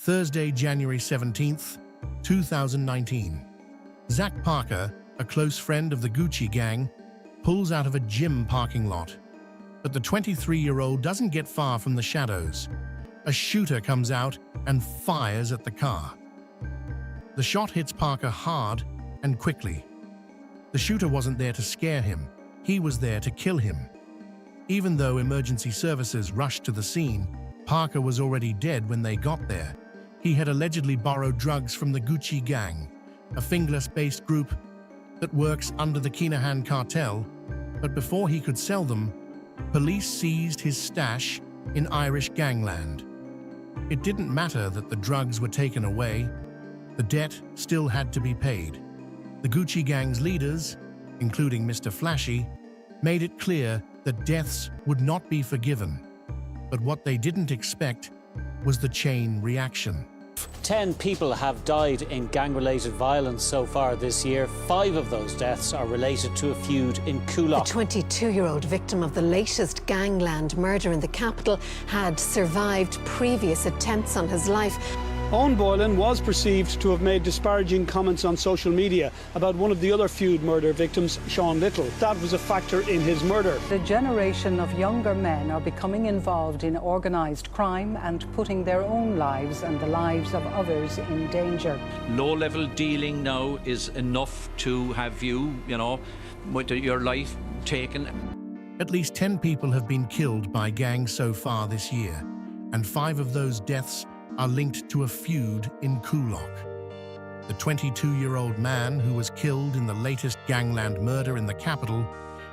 Thursday, January 17th, 2019. Zach Parker, a close friend of the Gucci gang, pulls out of a gym parking lot. But the 23-year-old doesn't get far from the shadows. A shooter comes out and fires at the car. The shot hits Parker hard and quickly. The shooter wasn't there to scare him. He was there to kill him. Even though emergency services rushed to the scene, Parker was already dead when they got there. He had allegedly borrowed drugs from the Gucci gang, a fingerless-based group that works under the Kinahan cartel, but before he could sell them, police seized his stash in Irish gangland. It didn't matter that the drugs were taken away. The debt still had to be paid. The Gucci gang's leaders, including Mr. Flashy, made it clear that deaths would not be forgiven. But what they didn't expect was the chain reaction. 10 people have died in gang-related violence so far this year. 5 of those deaths are related to a feud in Coolock. The 22-year-old victim of the latest gangland murder in the capital had survived previous attempts on his life. Owen Boylan was perceived to have made disparaging comments on social media about one of the other feud murder victims, Sean Little. That was a factor in his murder. The generation of younger men are becoming involved in organised crime and putting their own lives and the lives of others in danger. Low-level dealing now is enough to have you, with your life taken. At least 10 people have been killed by gangs so far this year, and 5 of those deaths are linked to a feud in Coolock. The 22-year-old man who was killed in the latest gangland murder in the capital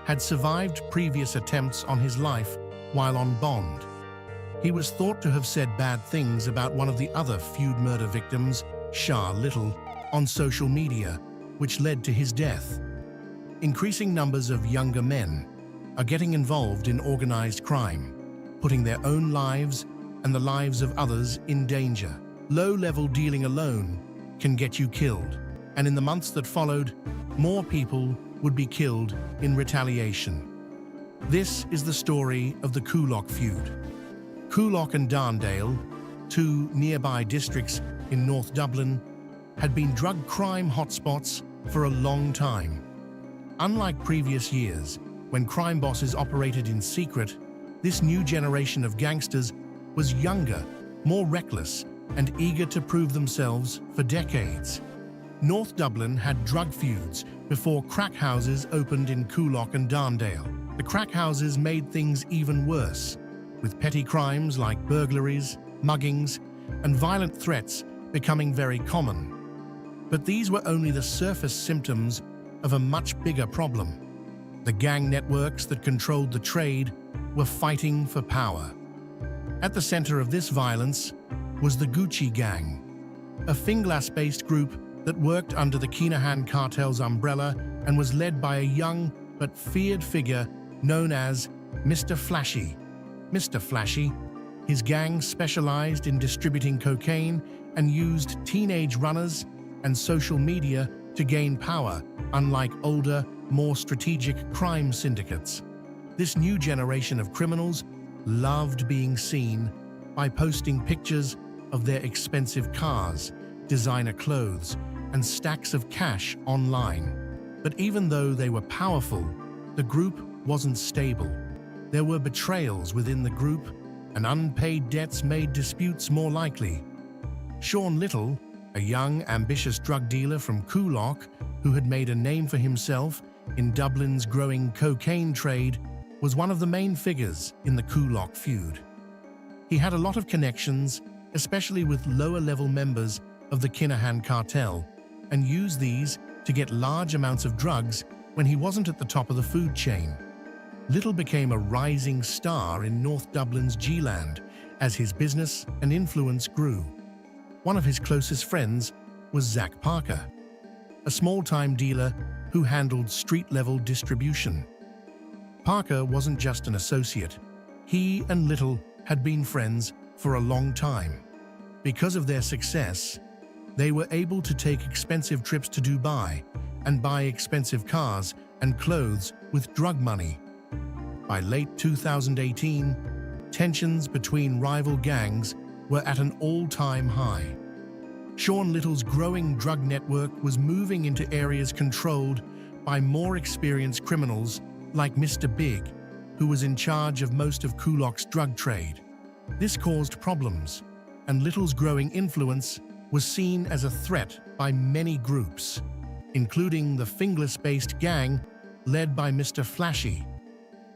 had survived previous attempts on his life while on bond. He was thought to have said bad things about one of the other feud murder victims, Shah Little, on social media, which led to his death. Increasing numbers of younger men are getting involved in organized crime, putting their own lives and the lives of others in danger. Low-level dealing alone can get you killed, and in the months that followed, more people would be killed in retaliation. This is the story of the Coolock feud. Coolock and Darndale, 2 nearby districts in North Dublin, had been drug crime hotspots for a long time. Unlike previous years, when crime bosses operated in secret, this new generation of gangsters was younger, more reckless, and eager to prove themselves for decades. North Dublin had drug feuds before crack houses opened in Coolock and Darndale. The crack houses made things even worse, with petty crimes like burglaries, muggings, and violent threats becoming very common. But these were only the surface symptoms of a much bigger problem. The gang networks that controlled the trade were fighting for power. At the center of this violence was the Gucci gang, a fingerless-based group that worked under the Kinahan cartel's umbrella and was led by a young but feared figure known as Mr. Flashy. Mr. Flashy, his gang specialized in distributing cocaine and used teenage runners and social media to gain power, unlike older, more strategic crime syndicates. This new generation of criminals loved being seen by posting pictures of their expensive cars, designer clothes, and stacks of cash online. But even though they were powerful, the group wasn't stable. There were betrayals within the group, and unpaid debts made disputes more likely. Sean Little, a young, ambitious drug dealer from Coolock who had made a name for himself in Dublin's growing cocaine trade, was one of the main figures in the Coolock feud. He had a lot of connections, especially with lower-level members of the Kinahan cartel, and used these to get large amounts of drugs when he wasn't at the top of the food chain. Little became a rising star in North Dublin's G-land as his business and influence grew. One of his closest friends was Zach Parker, a small-time dealer who handled street-level distribution. Parker wasn't just an associate. He and Little had been friends for a long time. Because of their success, they were able to take expensive trips to Dubai and buy expensive cars and clothes with drug money. By late 2018, tensions between rival gangs were at an all-time high. Sean Little's growing drug network was moving into areas controlled by more experienced criminals like Mr. Big, who was in charge of most of Coolock's drug trade. This caused problems, and Little's growing influence was seen as a threat by many groups, including the Finglas-based gang led by Mr. Flashy.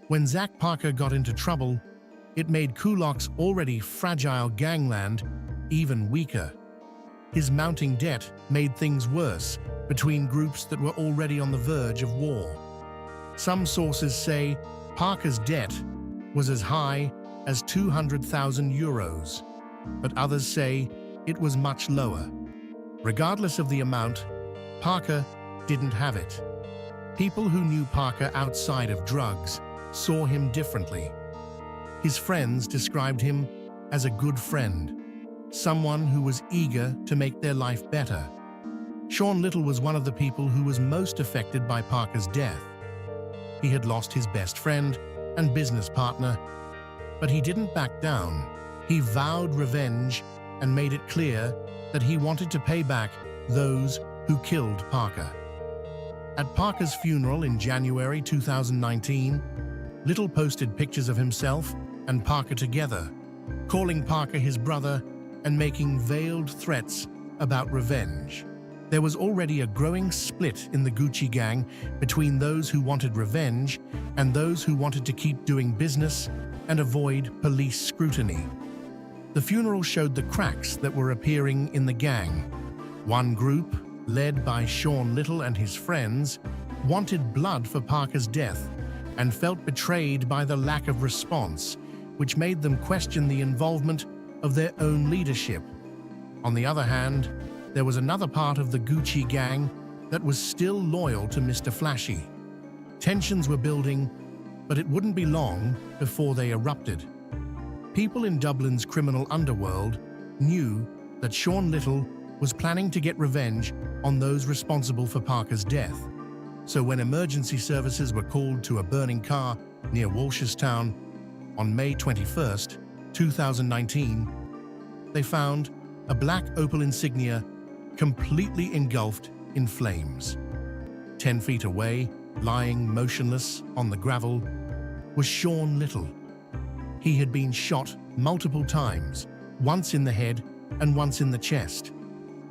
When Zach Parker got into trouble, it made Coolock's already fragile gangland even weaker. His mounting debt made things worse between groups that were already on the verge of war. Some sources say Parker's debt was as high as 200,000 euros, but others say it was much lower. Regardless of the amount, Parker didn't have it. People who knew Parker outside of drugs saw him differently. His friends described him as a good friend, someone who was eager to make their life better. Sean Little was one of the people who was most affected by Parker's death. He had lost his best friend and business partner, but he didn't back down. He vowed revenge and made it clear that he wanted to pay back those who killed Parker. At Parker's funeral in January 2019, Little posted pictures of himself and Parker together, calling Parker his brother and making veiled threats about revenge. There was already a growing split in the Gucci gang between those who wanted revenge and those who wanted to keep doing business and avoid police scrutiny. The funeral showed the cracks that were appearing in the gang. One group, led by Sean Little and his friends, wanted blood for Parker's death and felt betrayed by the lack of response, which made them question the involvement of their own leadership. On the other hand, there was another part of the Gucci gang that was still loyal to Mr. Flashy. Tensions were building, but it wouldn't be long before they erupted. People in Dublin's criminal underworld knew that Sean Little was planning to get revenge on those responsible for Parker's death. So when emergency services were called to a burning car near Walshestown on May 21st, 2019, they found a black Opel Insignia completely engulfed in flames. 10 feet away, lying motionless on the gravel, was Sean Little. He had been shot multiple times, once in the head and once in the chest.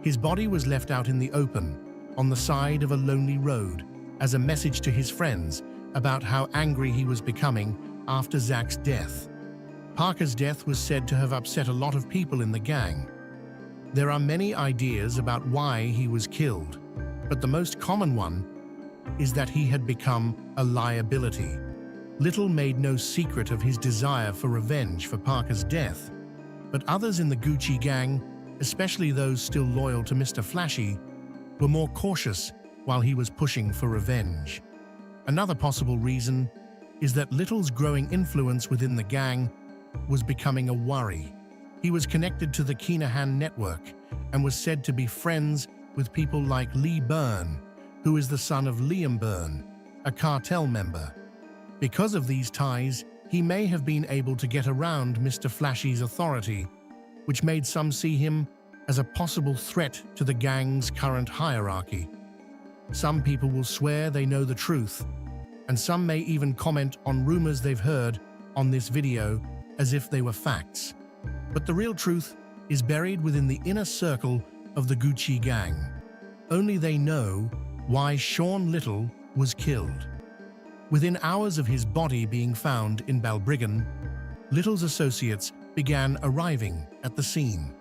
His body was left out in the open, on the side of a lonely road, as a message to his friends about how angry he was becoming after Zach's death. Parker's death was said to have upset a lot of people in the gang. There are many ideas about why he was killed, but the most common one is that he had become a liability. Little made no secret of his desire for revenge for Parker's death, but others in the Gucci gang, especially those still loyal to Mr. Flashy, were more cautious while he was pushing for revenge. Another possible reason is that Little's growing influence within the gang was becoming a worry. He was connected to the Kinahan network and was said to be friends with people like Lee Byrne, who is the son of Liam Byrne, a cartel member. Because of these ties, he may have been able to get around Mr. Flashy's authority, which made some see him as a possible threat to the gang's current hierarchy. Some people will swear they know the truth, and some may even comment on rumors they've heard on this video as if they were facts. But the real truth is buried within the inner circle of the Gucci gang. Only they know why Sean Little was killed. Within hours of his body being found in Balbriggan, Little's associates began arriving at the scene.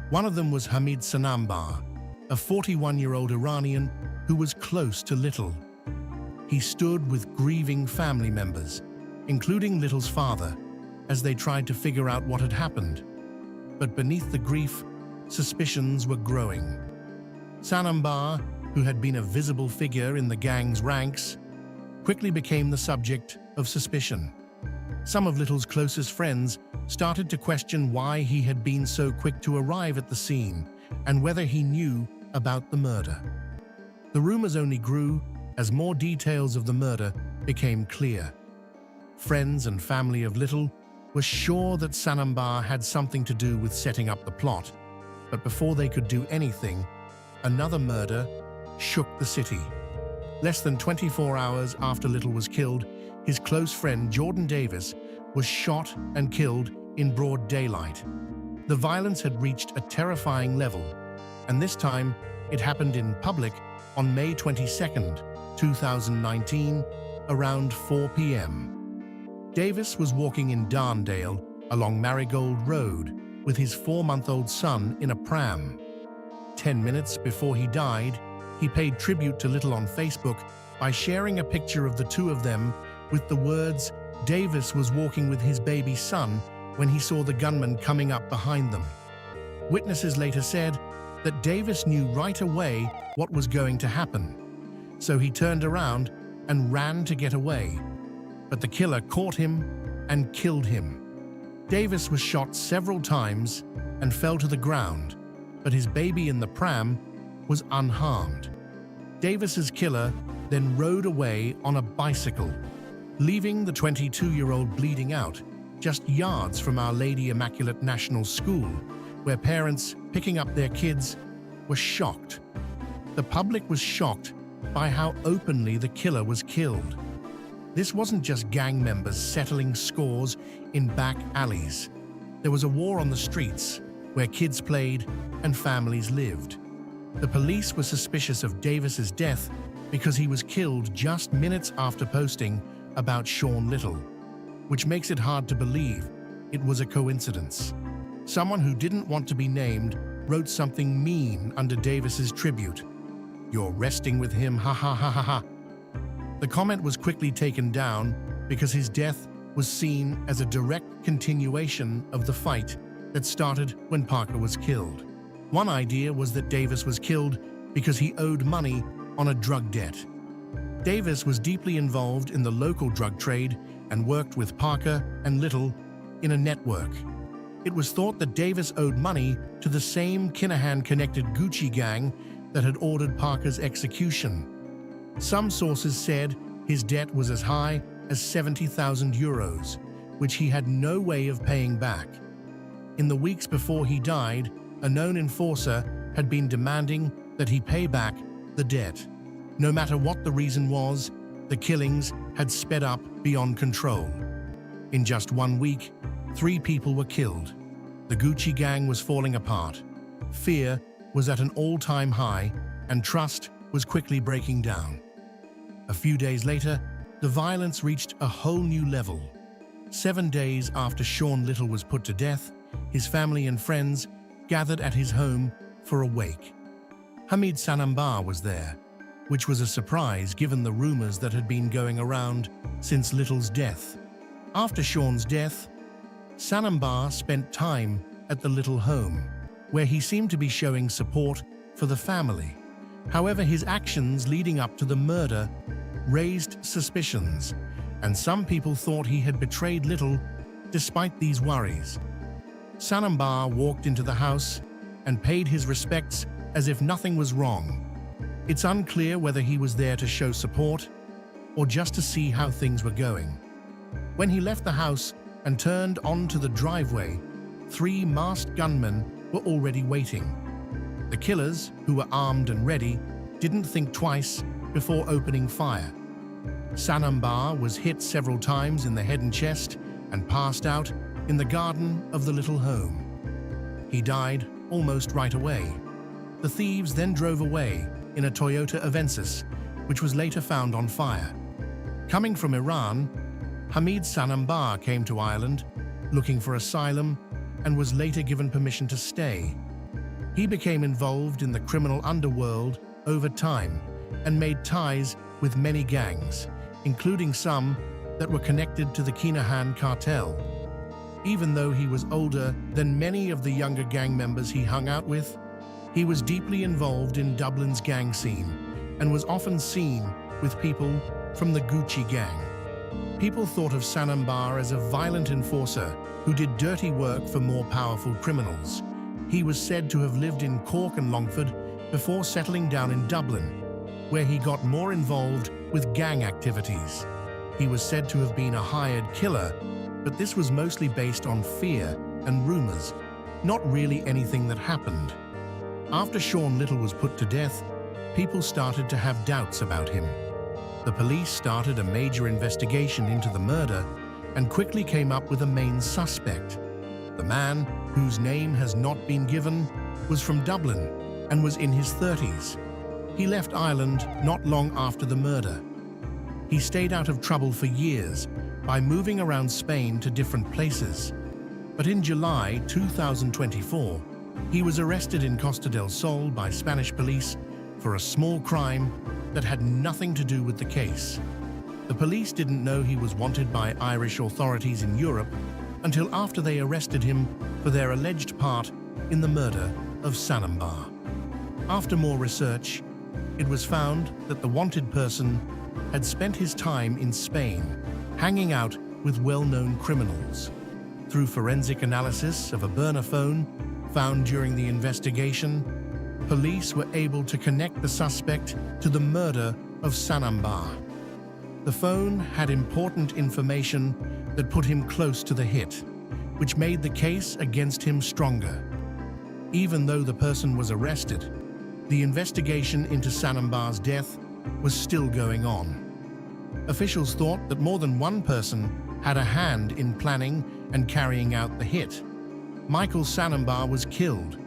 One of them was Hamid Sanambar, a 41-year-old Iranian who was close to Little. He stood with grieving family members, including Little's father, as they tried to figure out what had happened. But beneath the grief, suspicions were growing. Sanambar, who had been a visible figure in the gang's ranks, quickly became the subject of suspicion. Some of Little's closest friends started to question why he had been so quick to arrive at the scene and whether he knew about the murder. The rumors only grew as more details of the murder became clear. Friends and family of Little was sure that Sanambar had something to do with setting up the plot, but before they could do anything, another murder shook the city. Less than 24 hours after Little was killed, his close friend Jordan Davis was shot and killed in broad daylight. The violence had reached a terrifying level, and this time it happened in public on May 22nd, 2019, around 4 p.m. Davis was walking in Darndale along Marigold Road with his 4-month-old son in a pram. 10 minutes before he died, he paid tribute to Little on Facebook by sharing a picture of the two of them with the words, "Davis was walking with his baby son when he saw the gunman coming up behind them." Witnesses later said that Davis knew right away what was going to happen, so he turned around and ran to get away. But the killer caught him and killed him. Davis was shot several times and fell to the ground, but his baby in the pram was unharmed. Davis's killer then rode away on a bicycle, leaving the 22-year-old bleeding out just yards from Our Lady Immaculate National School, where parents picking up their kids were shocked. The public was shocked by how openly the killer was killed. This wasn't just gang members settling scores in back alleys. There was a war on the streets where kids played and families lived. The police were suspicious of Davis's death because he was killed just minutes after posting about Sean Little, which makes it hard to believe it was a coincidence. Someone who didn't want to be named wrote something mean under Davis's tribute. "You're resting with him, ha ha ha ha ha." The comment was quickly taken down because his death was seen as a direct continuation of the fight that started when Parker was killed. One idea was that Davis was killed because he owed money on a drug debt. Davis was deeply involved in the local drug trade and worked with Parker and Little in a network. It was thought that Davis owed money to the same Kinahan-connected Gucci gang that had ordered Parker's execution. Some sources said his debt was as high as 70,000 euros, which he had no way of paying back. In the weeks before he died, a known enforcer had been demanding that he pay back the debt. No matter what the reason was, the killings had sped up beyond control. In just 1 week, 3 people were killed. The Gucci gang was falling apart. Fear was at an all-time high, and trust was quickly breaking down. A few days later, the violence reached a whole new level. 7 days after Sean Little was put to death, his family and friends gathered at his home for a wake. Hamid Sanambar was there, which was a surprise given the rumors that had been going around since Little's death. After Sean's death, Sanambar spent time at the Little home, where he seemed to be showing support for the family. However, his actions leading up to the murder raised suspicions, and some people thought he had betrayed Little despite these worries. Sanambar walked into the house and paid his respects as if nothing was wrong. It's unclear whether he was there to show support or just to see how things were going. When he left the house and turned onto the driveway, 3 masked gunmen were already waiting. The killers, who were armed and ready, didn't think twice before opening fire. Sanambar was hit several times in the head and chest and passed out in the garden of the Little home. He died almost right away. The thieves then drove away in a Toyota Avensis, which was later found on fire. Coming from Iran, Hamid Sanambar came to Ireland looking for asylum and was later given permission to stay. He became involved in the criminal underworld over time and made ties with many gangs, including some that were connected to the Kinahan cartel. Even though he was older than many of the younger gang members he hung out with, he was deeply involved in Dublin's gang scene and was often seen with people from the Gucci gang. People thought of Sanambar as a violent enforcer who did dirty work for more powerful criminals. He was said to have lived in Cork and Longford before settling down in Dublin, where he got more involved with gang activities. He was said to have been a hired killer, But this was mostly based on fear and rumors, not really anything that happened. After Sean Little was put to death, people started to have doubts about him. The police started a major investigation into the murder and quickly came up with a main suspect. The man, whose name has not been given, was from Dublin and was in his 30s. He left Ireland not long after the murder. He stayed out of trouble for years by moving around Spain to different places. But in July 2024, he was arrested in Costa del Sol by Spanish police for a small crime that had nothing to do with the case. The police didn't know he was wanted by Irish authorities in Europe until after they arrested him for their alleged part in the murder of Sanambar. After more research, it was found that the wanted person had spent his time in Spain, hanging out with well-known criminals. Through forensic analysis of a burner phone found during the investigation, police were able to connect the suspect to the murder of Sanambar. The phone had important information that put him close to the hit, which made the case against him stronger. Even though the person was arrested, the investigation into Sanambar's death was still going on. Officials thought that more than one person had a hand in planning and carrying out the hit. Michael Sanambar was killed,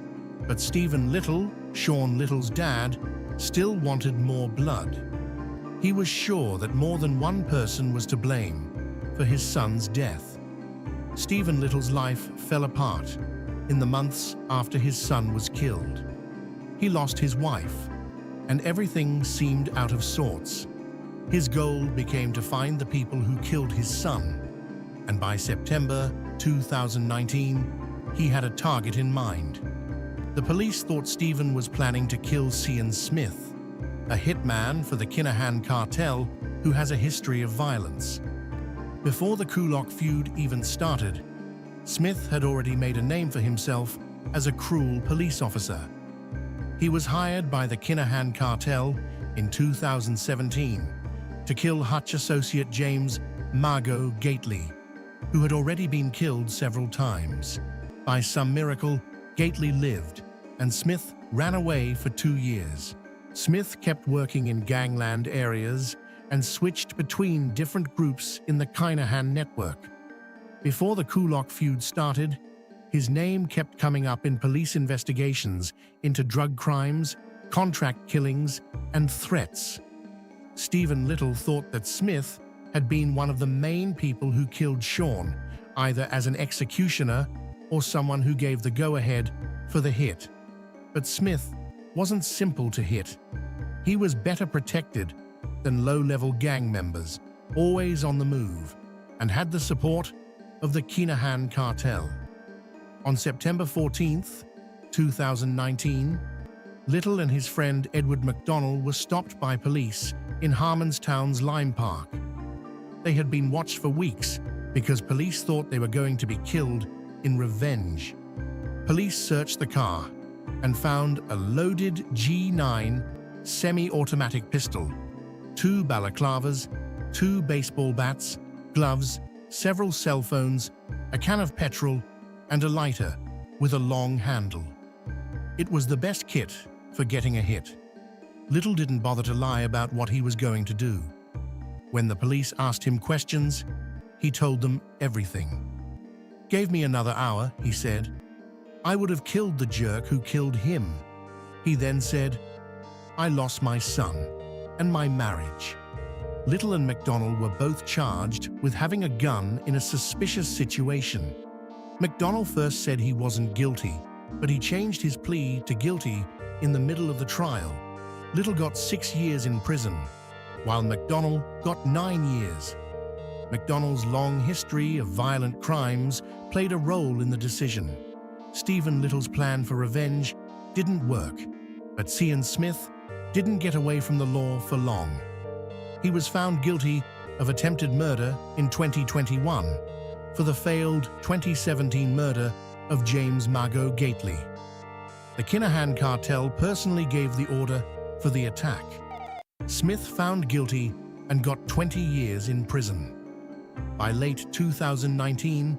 but Stephen Little, Sean Little's dad, still wanted more blood. He was sure that more than one person was to blame for his son's death. Stephen Little's life fell apart in the months after his son was killed. He lost his wife, and everything seemed out of sorts. His goal became to find the people who killed his son, and by September 2019, he had a target in mind. The police thought Stephen was planning to kill Cian Smith, a hitman for the Kinahan cartel who has a history of violence. Before the Coolock feud even started, Smith had already made a name for himself as a cruel police officer. He was hired by the Kinahan cartel in 2017 to kill Hutch associate James Margot Gately, who had already been killed several times. By some miracle, Gately lived, and Smith ran away for 2 years. Smith kept working in gangland areas and switched between different groups in the Kinahan network. Before the Coolock feud started, his name kept coming up in police investigations into drug crimes, contract killings, and threats. Stephen Little thought that Smith had been one of the main people who killed Sean, either as an executioner or someone who gave the go-ahead for the hit. But Smith wasn't simple to hit. He was better protected than low-level gang members, always on the move, and had the support of the Kinahan cartel. On September 14th, 2019, Little and his friend Edward McDonnell were stopped by police in Harmonstown's Lime Park. They had been watched for weeks because police thought they were going to be killed in revenge. Police searched the car and found a loaded G9 semi-automatic pistol, 2 balaclavas, 2 baseball bats, gloves, several cell phones, a can of petrol, and a lighter with a long handle. It was the best kit for getting a hit. Little didn't bother to lie about what he was going to do. When the police asked him questions, he told them everything. "Gave me another hour," he said. "I would have killed the jerk who killed him." He then said, "I lost my son and my marriage." Little and McDonnell were both charged with having a gun in a suspicious situation. McDonnell first said he wasn't guilty, but he changed his plea to guilty in the middle of the trial. Little got 6 years in prison, while McDonnell got 9 years. McDonnell's long history of violent crimes played a role in the decision. Stephen Little's plan for revenge didn't work, but Cian Smith didn't get away from the law for long. He was found guilty of attempted murder in 2021 for the failed 2017 murder of James Margot Gately. The Kinahan cartel personally gave the order for the attack. Smith found guilty and got 20 years in prison. By late 2019,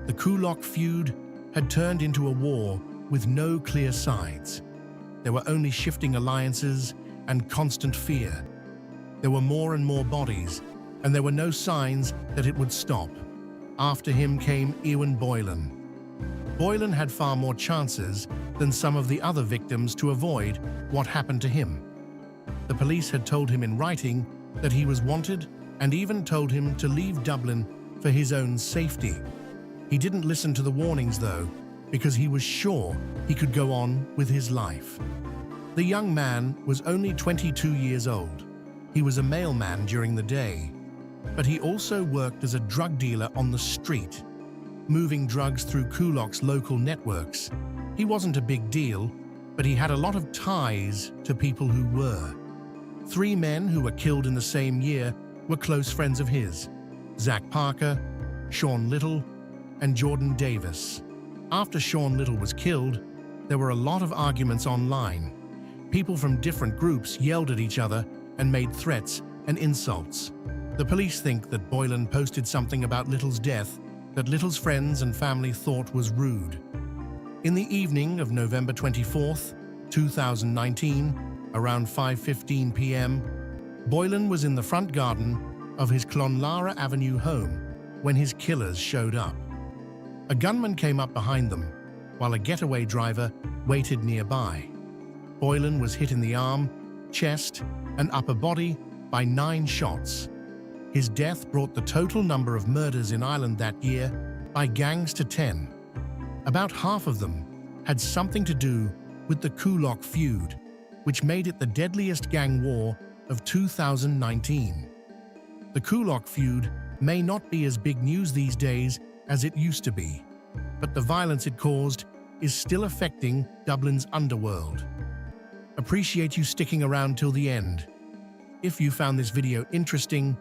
the Kulok feud had turned into a war with no clear sides. There were only shifting alliances and constant fear. There were more and more bodies, and there were no signs that it would stop. After him came Ewan Boylan. Boylan had far more chances than some of the other victims to avoid what happened to him. The police had told him in writing that he was wanted and even told him to leave Dublin for his own safety. He didn't listen to the warnings, though, because he was sure he could go on with his life. The young man was only 22 years old. He was a mailman during the day, but he also worked as a drug dealer on the street, moving drugs through Kulok's local networks. He wasn't a big deal, but he had a lot of ties to people who were. 3 men who were killed in the same year were close friends of his: Zach Parker, Sean Little, and Jordan Davis. After Sean Little was killed, there were a lot of arguments online. People from different groups yelled at each other and made threats and insults. The police think that Boylan posted something about Little's death that Little's friends and family thought was rude. In the evening of November 24th, 2019, around 5:15 p.m., Boylan was in the front garden of his Clonlara Avenue home when his killers showed up. A gunman came up behind them, while a getaway driver waited nearby. Boylan was hit in the arm, chest, and upper body by 9 shots. His death brought the total number of murders in Ireland that year by gangs to 10. About half of them had something to do with the Kulok feud, which made it the deadliest gang war of 2019. The Kulok feud may not be as big news these days as it used to be, but the violence it caused is still affecting Dublin's underworld. Appreciate you sticking around till the end. If you found this video interesting,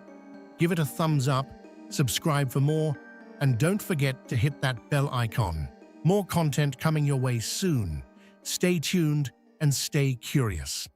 give it a thumbs up, subscribe for more, and don't forget to hit that bell icon. More content coming your way soon. Stay tuned and stay curious.